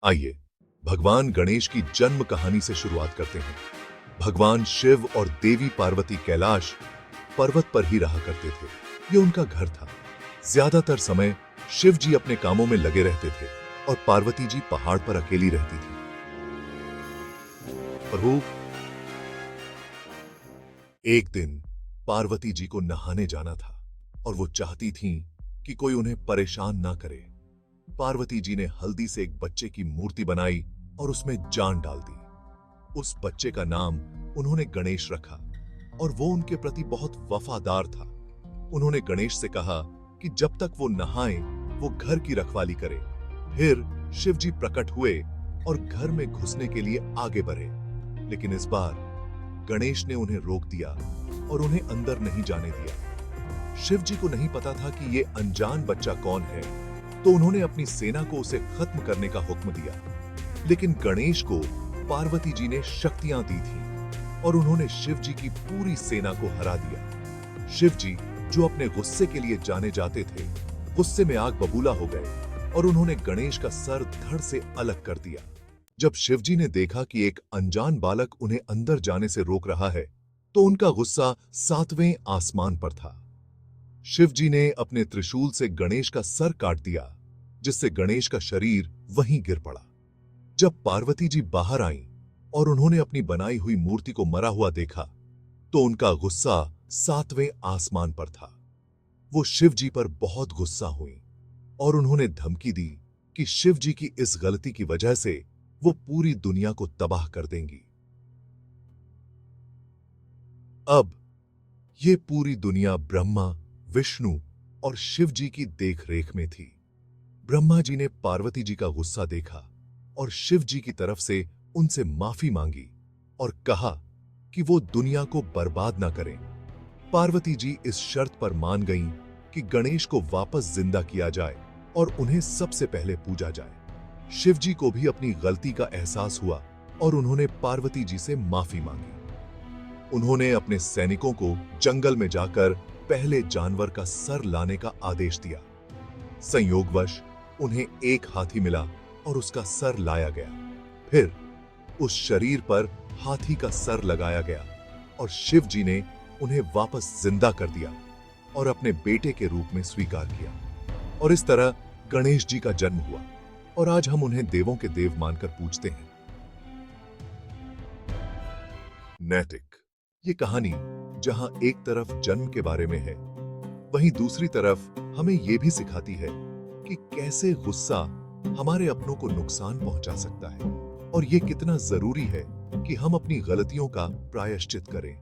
आइए भगवान गणेश की जन्म कहानी से शुरुआत करते हैं। भगवान शिव और देवी पार्वती कैलाश पर्वत पर ही रहा करते थे। ये उनका घर था। ज्यादातर समय शिव जी अपने कामों में लगे रहते थे और पार्वती जी पहाड़ पर अकेली रहती थी। प्रभु, एक दिन पार्वती जी को नहाने जाना था और वो चाहती थीं कि कोई उन्हें परेशान ना करे। पार्वती जी ने हल्दी से एक बच्चे की मूर्ति बनाई और उसमें जान डाल दी। उस बच्चे का नाम उन्होंने गणेश रखा और वो उनके प्रति बहुत वफादार था। उन्होंने गणेश से कहा कि जब तक वो नहाए वो घर की रखवाली करे। फिर शिव जी प्रकट हुए और घर में घुसने के लिए आगे बढ़े, लेकिन इस बार गणेश ने उन्हें रोक दिया और उन्हें अंदर नहीं जाने दिया। शिव जी को नहीं पता था कि ये अनजान बच्चा कौन है, तो उन्होंने अपनी सेना को उसे खत्म करने का हुक्म दिया। लेकिन गणेश को पार्वती जी ने शक्तियां दी थीं और उन्होंने शिव जी की पूरी सेना को हरा दिया। शिव जी, जो अपने गुस्से के लिए जाने जाते थे, गुस्से में आग बबूला हो गए और उन्होंने गणेश का सर धड़ से अलग कर दिया। जब शिव जी ने देखा कि एक अनजान बालक उन्हें अंदर जाने से रोक रहा है, तो उनका गुस्सा 7वें आसमान पर था। शिव जी ने अपने त्रिशूल से गणेश का सर काट दिया, जिससे गणेश का शरीर वहीं गिर पड़ा। जब पार्वती जी बाहर आईं और उन्होंने अपनी बनाई हुई मूर्ति को मरा हुआ देखा, तो उनका गुस्सा 7वें आसमान पर था। वो शिव जी पर बहुत गुस्सा हुई और उन्होंने धमकी दी कि शिव जी की इस गलती की वजह से वो पूरी दुनिया को तबाह कर देंगी। अब ये पूरी दुनिया ब्रह्मा, विष्णु और शिव जी की देखरेख में थी। ब्रह्मा जी ने पार्वती जी का गुस्सा देखा और शिव जी की तरफ से उनसे माफी मांगी और कहा कि वो दुनिया को बर्बाद ना करें। पार्वती जी इस शर्त पर मान गईं कि गणेश को वापस जिंदा किया जाए और उन्हें सबसे पहले पूजा जाए। शिव जी को भी अपनी गलती का एहसास हुआ और उन्होंने पार्वती जी से माफी मांगी। उन्होंने अपने सैनिकों को जंगल में जाकर पहले जानवर का सर लाने का आदेश दिया। संयोगवश उन्हें एक हाथी मिला और उसका सर लाया गया। फिर उस शरीर पर हाथी का सर लगाया गया और शिव जी ने उन्हें वापस जिंदा कर दिया और अपने बेटे के रूप में स्वीकार किया। और इस तरह गणेश जी का जन्म हुआ और आज हम उन्हें देवों के देव मानकर पूजते हैं। नैतिक ये कहानी जहां एक तरफ जन्म के बारे में है, वहीं दूसरी तरफ हमें यह भी सिखाती है कि कैसे गुस्सा हमारे अपनों को नुकसान पहुंचा सकता है और यह कितना जरूरी है कि हम अपनी गलतियों का प्रायश्चित करें।